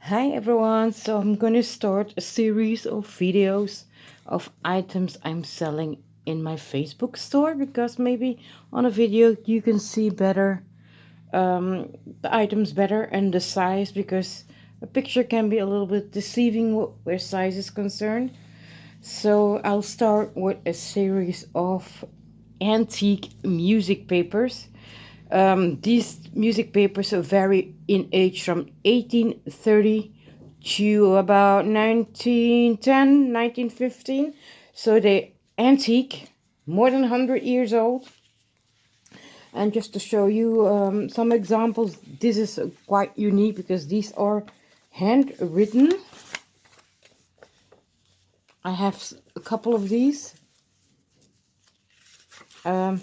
Hi everyone, so I'm gonna start a series of videos of items I'm selling in my Facebook store because maybe on a video you can see better the items better and the size, because a picture can be a little bit deceiving where size is concerned. So I'll start with a series of antique music papers. These music papers vary in age from 1830 to about 1910, 1915. So they're antique, more than 100 years old. And just to show you some examples, this is quite unique because these are handwritten. I have a couple of these. Here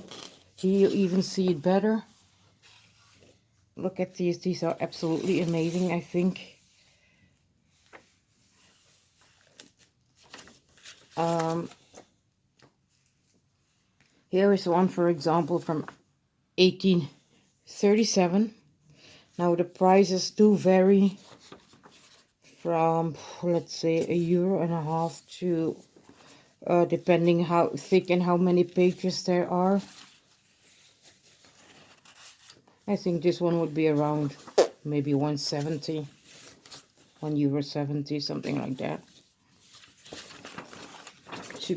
you even see it better. Look at these are absolutely amazing, I think. Here is one, for example, from 1837. Now the prices do vary from, let's say, €1.50 to, depending how thick and how many pages there are. I think this one would be around maybe 170, €1.70, something like that.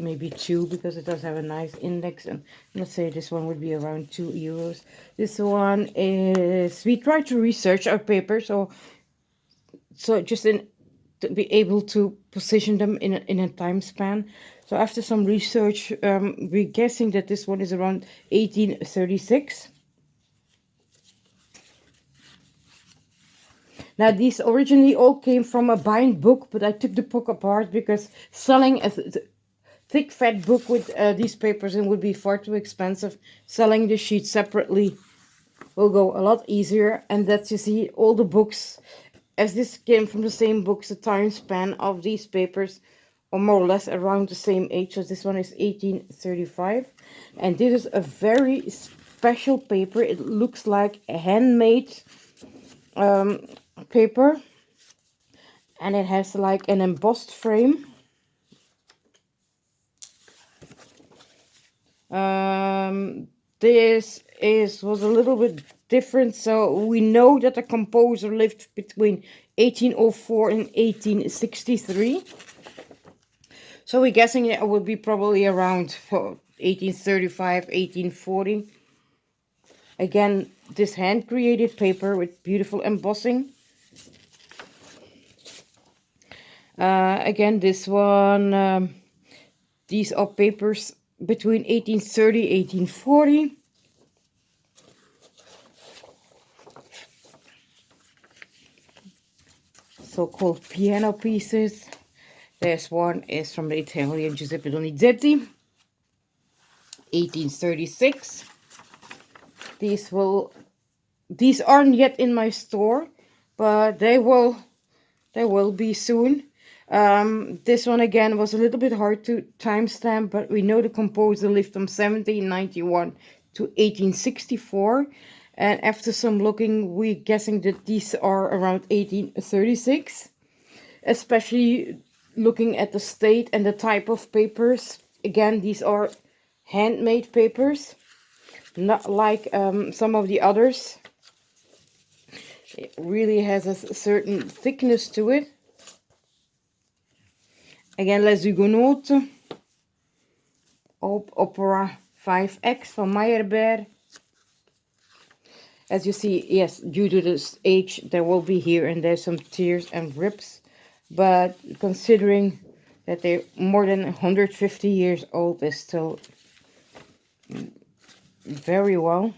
Maybe 2, because it does have a nice index, and let's say this one would be around €2. This one is, we try to research our paper, so just to be able to position them in a time span. So after some research, we're guessing that this one is around 1836. Now these originally all came from a bind book, but I took the book apart because selling a thick fat book with these papers and would be far too expensive. Selling the sheet separately will go a lot easier. And that's, you see, all the books, as this came from the same books, the time span of these papers are more or less around the same age. So this one is 1835, and this is a very special paper. It looks like a handmade paper, and it has like an embossed frame. This was a little bit different. So we know that the composer lived between 1804 and 1863. So we're guessing it would be probably around 1835, 1840. Again, this hand-created paper with beautiful embossing. Again, this one, these are papers between 1830 1840. So-called piano pieces. This one is from the Italian Giuseppe Donizetti, 1836. These aren't yet in my store, but they will be soon. This one again was a little bit hard to timestamp, but we know the composer lived from 1791 to 1864. And after some looking, we're guessing that these are around 1836. Especially looking at the state and the type of papers. Again, these are handmade papers, not like some of the others. It really has a certain thickness to it. Again, Les Huguenots, Opera 5X from Meyerbeer. As you see, yes, due to this age, there will be here and there some tears and rips. But considering that they're more than 150 years old, they're still very well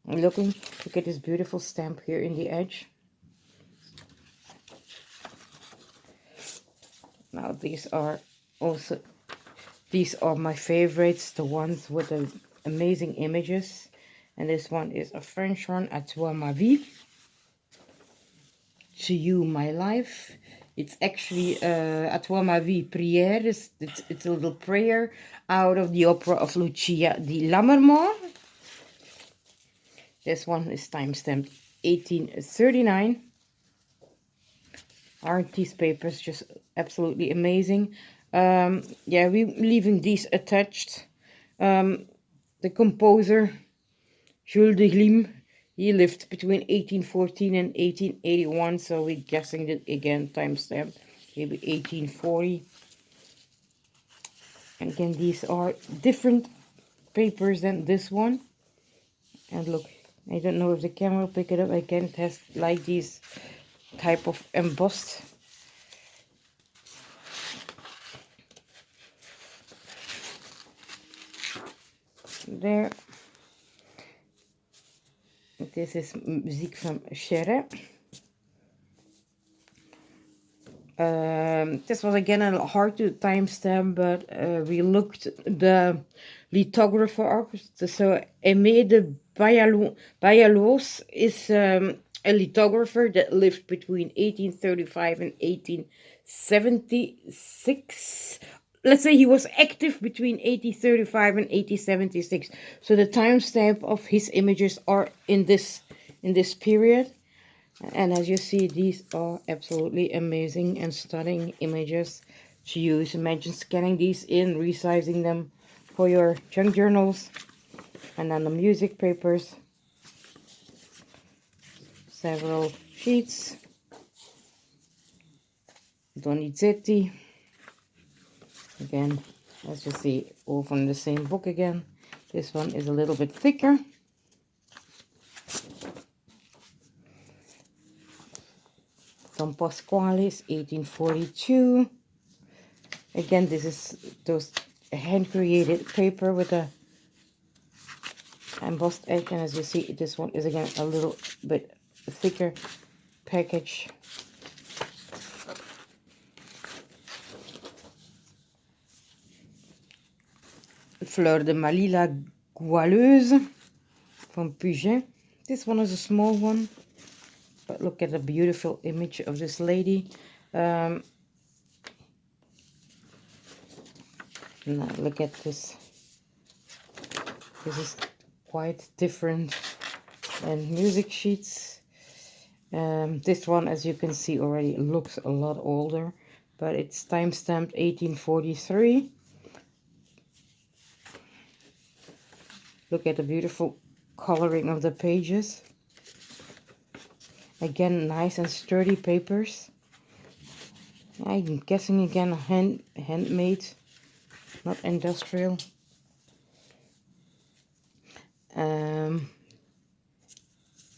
looking. Look at this beautiful stamp here in the edge. Now these are my favorites, the ones with the amazing images. And this one is a French one, À toi ma vie, to you my life. It's actually À toi ma vie prière. It's a little prayer out of the opera of Lucia di Lammermoor. This one is timestamped 1839. Aren't these papers just absolutely amazing? Yeah, we're leaving these attached. The composer, Jules de Glim, he lived between 1814 and 1881, so we're guessing that again, timestamp, maybe 1840. And again, these are different papers than this one. And look, I don't know if the camera will pick it up. Again, it has like these type of embossed. There. This is muziek van Cher. This was again a hard to timestamp, but we looked the lithographer up. So Aimé de Bayalos is a lithographer that lived between 1835 and 1876. Let's say he was active between 1835 and 1876. So the timestamp of his images are in this period. And as you see, these are absolutely amazing and stunning images to use. Imagine scanning these in, resizing them for your junk journals. And then the music papers. Several sheets. Donizetti. Again, as you see, all from the same book again. This one is a little bit thicker. Don Pasquale's 1842. Again, this is those hand-created paper with a embossed edge, and as you see, this one is again a little bit thicker package. Fleur de Malila Goualeuse from Puget. This one is a small one, but look at the beautiful image of this lady. Now look at this. This is quite different. And music sheets. This one, as you can see already, looks a lot older, but it's timestamped 1843. Look at the beautiful coloring of the pages. Again, nice and sturdy papers. I'm guessing again handmade, not industrial.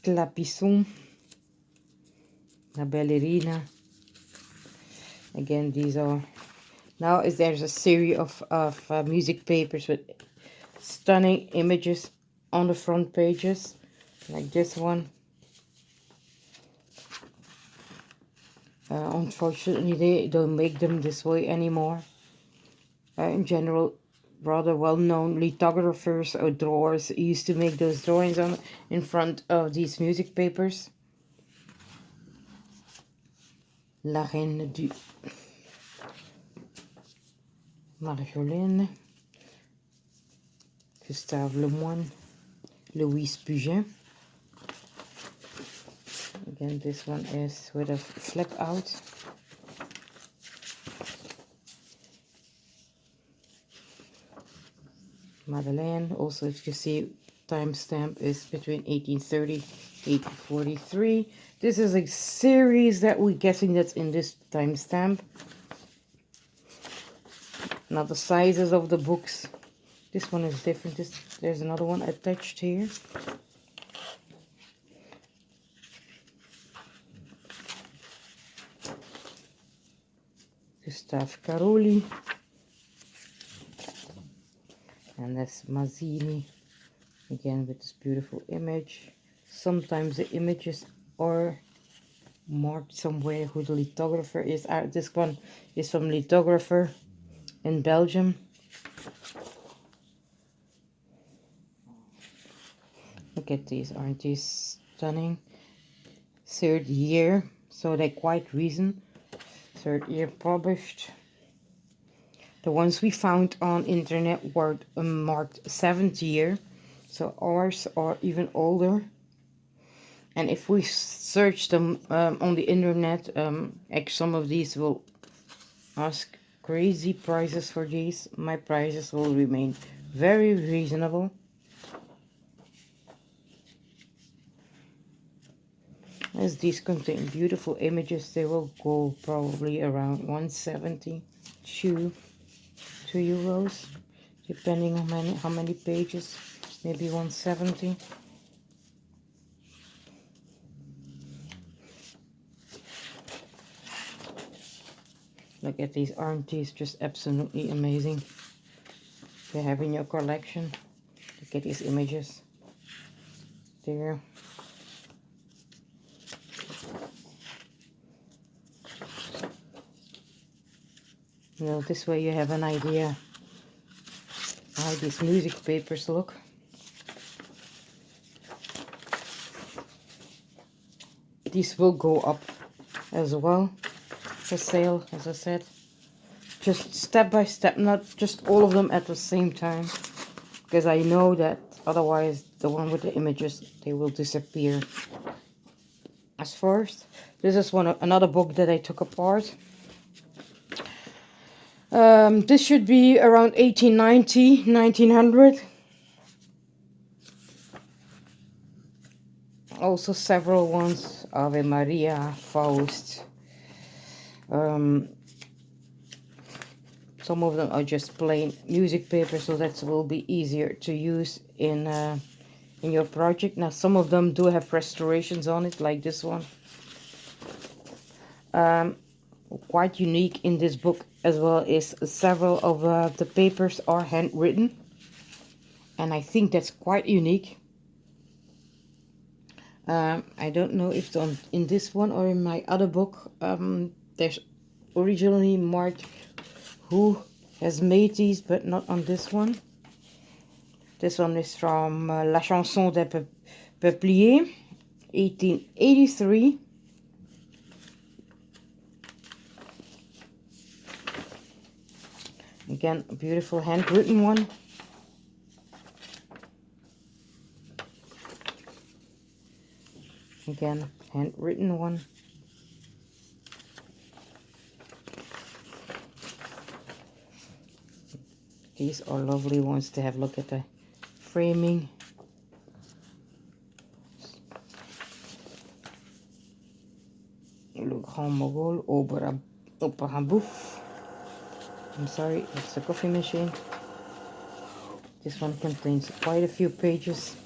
Clapisson, La Ballerina. Again, these are now there's a series of music papers with stunning images on the front pages, like this one. Unfortunately, they don't make them this way anymore. In general, rather well-known lithographers or drawers used to make those drawings on in front of these music papers. La Reine du Marjolaine, Gustave Lemoine, Louise Puget. Again, this one is with a flip out. Madeleine, also as you see, timestamp is between 1830 1843. This is a series that we're guessing that's in this timestamp. Now the sizes of the books. This one is different. There's another one attached here. Gustave Caroli. And that's Mazzini. Again with this beautiful image. Sometimes the images are marked somewhere who the lithographer is. This one is from lithographer in Belgium. Look at these, aren't these stunning? 3rd year, so they're quite recent. 3rd year published. The ones we found on internet were marked 7th year, so ours are even older. And if we search them on the internet, some of these will ask crazy prices for these. My prices will remain very reasonable. As these contain beautiful images, they will go probably around 170 to €2, depending on how many pages. Maybe 170. Look at these, aren't these just absolutely amazing to have in your collection? Look at these images there. You know, this way you have an idea how these music papers look. These will go up as well for sale, as I said. Just step by step, not just all of them at the same time. Because I know that otherwise the one with the images, they will disappear. As first, this is another book that I took apart. This should be around 1890, 1900. Also several ones, Ave Maria, Faust. Some of them are just plain music paper, so that will be easier to use in your project. Now some of them do have restorations on it, like this one. Quite unique in this book as well is several of the papers are handwritten, and I think that's quite unique. I don't know if in this one or in my other book there's originally marked who has made these, but not on this one. This one is from La Chanson des Peupliers, 1883. Again, a beautiful handwritten one. Again, handwritten one. These are lovely ones to have. Look at the framing. Le Grand Mogul, Opera Bouffe. I'm sorry, it's a coffee machine. This one contains quite a few pages.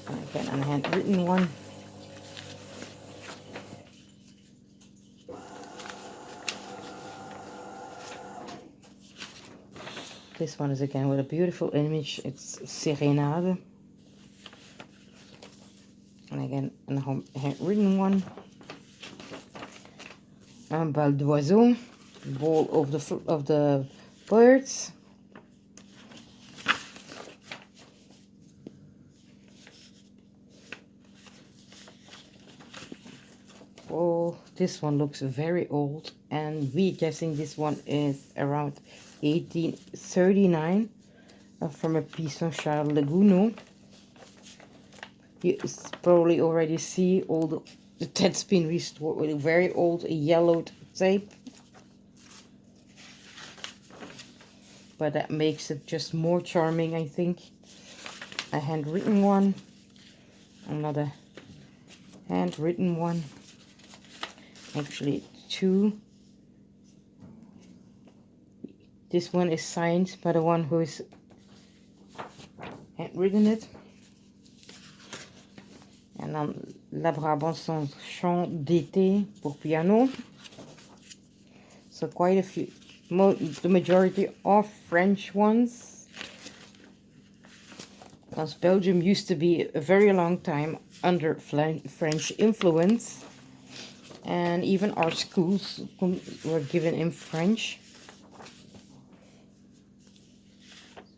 And again, a handwritten one. This one is again with a beautiful image. It's Serenade. And again, a handwritten one. Un bal d'oiseau, ball of the birds. Oh, this one looks very old, and we guessing this one is around 1839 from a piece of Charles Le Gounod. You probably already see all that's been restored with a very old yellowed tape, but that makes it just more charming, I think. A handwritten one, another handwritten one, actually two. This one is signed by the one who is handwritten it. And then La Brabançon's Chant d'été pour piano. So quite a few, the majority are French ones. Because Belgium used to be a very long time under French influence. And even our schools were given in French.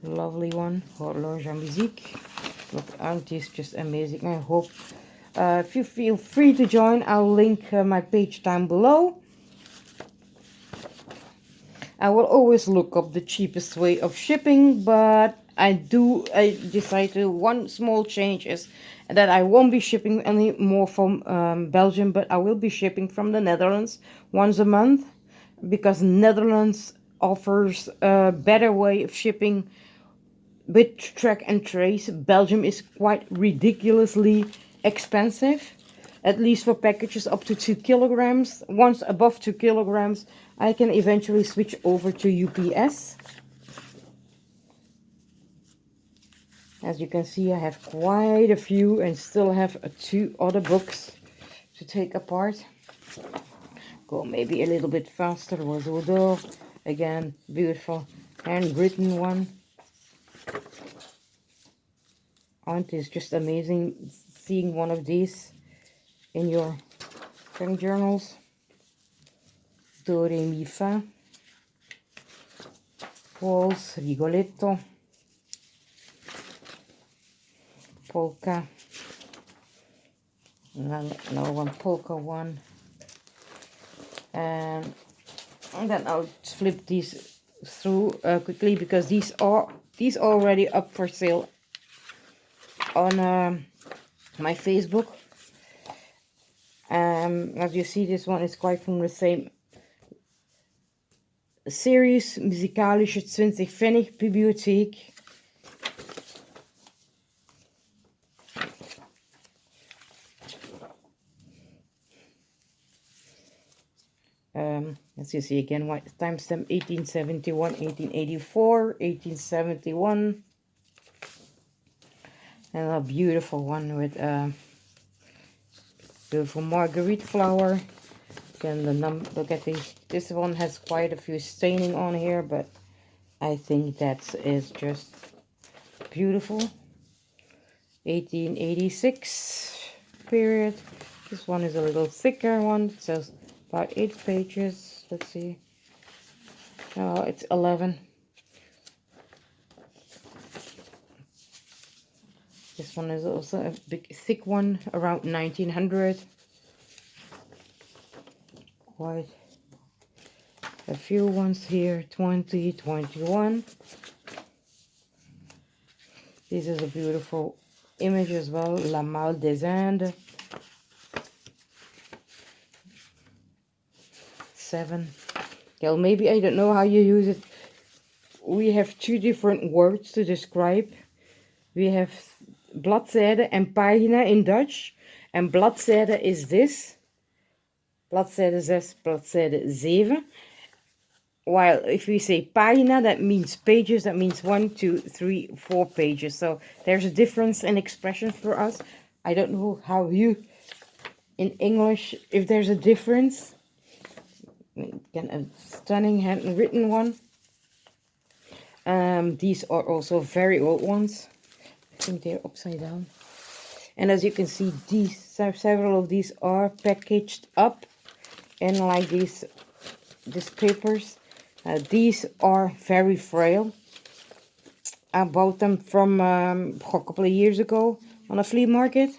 Lovely one, Horloge à musique. Look, aren't these just amazing? I hope if you feel free to join, I'll link my page down below. I will always look up the cheapest way of shipping, but I decide to, one small change is that I won't be shipping any more from Belgium, but I will be shipping from the Netherlands once a month, because Netherlands offers a better way of shipping with track and trace. Belgium is quite ridiculously expensive, at least for packages up to 2 kilograms. Once above 2 kilograms, I can eventually switch over to UPS. As you can see, I have quite a few and still have 2 other books to take apart. Go maybe a little bit faster. Oiseau d'Or, again, beautiful handwritten one. Aren't it just amazing seeing one of these in your pen journals? Do, re, mi, fa. Waltz, Rigoletto. Polka. Another one, polka one. And then I'll flip these through quickly, because these are already up for sale on my Facebook. As you see, this one is quite from the same series, Musikalische 20 Pfennig Bibliothek. As you see again, timestamp 1871, 1884, 1871. And a beautiful one with beautiful marguerite flower. Again, look at these. This one has quite a few staining on here, but I think that is just beautiful. 1886 period. This one is a little thicker one. It says about 8 pages. Let's see. Oh, it's 11. This one is also a big thick one, around 1900. Quite a few ones here, 2021. This is a beautiful image as well, La Malle des Indes. 7. Well, maybe I don't know how you use it. We have 2 different words to describe. We have bladzijde and pagina in Dutch. And bladzijde is this. Bladzijde 6, bladzijde 7. While if we say pagina, that means pages. That means 1, 2, 3, 4 pages. So there's a difference in expression for us. I don't know how you, in English, if there's a difference. Again, a stunning handwritten one. These are also very old ones. I think they're upside down. And as you can see, several of these are packaged up in like these papers. These are very frail. I bought them from a couple of years ago on a flea market,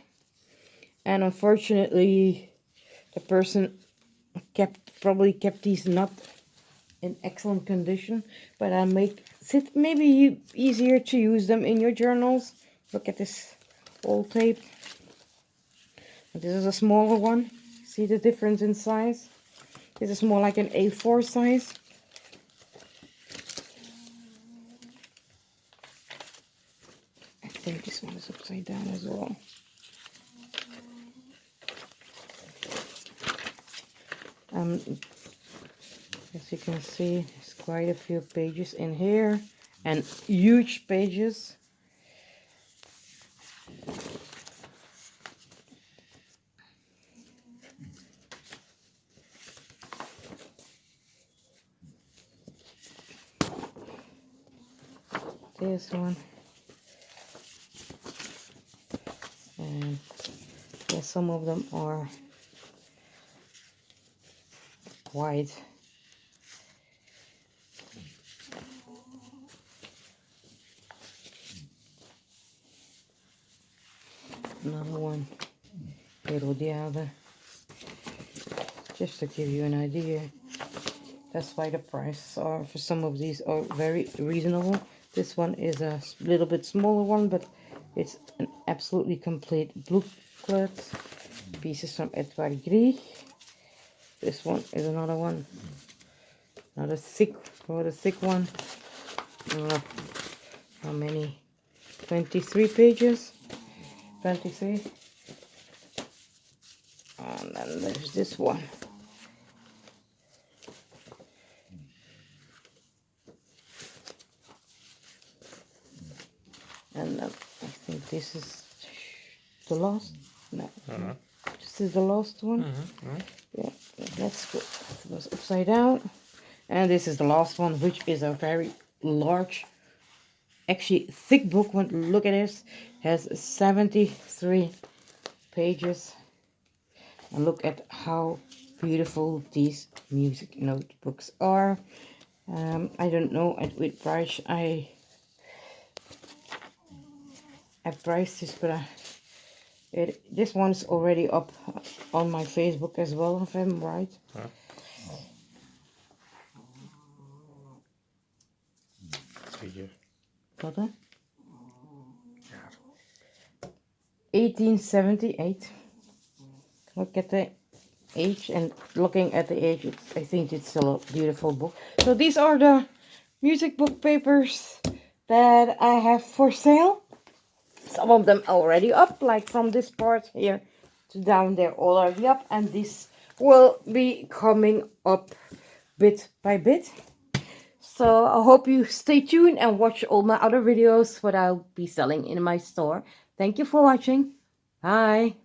and unfortunately the person probably kept these not in excellent condition, but I make it maybe easier to use them in your journals. Look at this old tape. This is a smaller one. See the difference in size? This is more like an A4 size. I think this one is upside down as well. As you can see, there's quite a few pages in here, and huge pages. This one. And yeah, some of them are white. Another one, Herodiade. Just to give you an idea, that's why the prices are for some of these are very reasonable. This one is a little bit smaller one, but it's an absolutely complete booklet. Pieces from Edvard Grieg. This one is another one. Another thick, rather thick one. How many? 23 pages. 23. And then there's this one. And then I think this is the last. No, this is the last one. Yeah, let's go. It goes upside down. And this is the last one, which is a very large, actually thick book. When look at this, has 73 pages. And look at how beautiful these music notebooks are. I don't know at which price I priced this, but this one's already up on my Facebook as well, if I'm right. Wat hè? 1878. Look at the age, and looking at the age, I think it's still a beautiful book. So these are the music book papers that I have for sale. Some of them already up, like from this part here to down there, already up, and this will be coming up bit by bit. So I hope you stay tuned and watch all my other videos what I'll be selling in my store. Thank you for watching. Bye.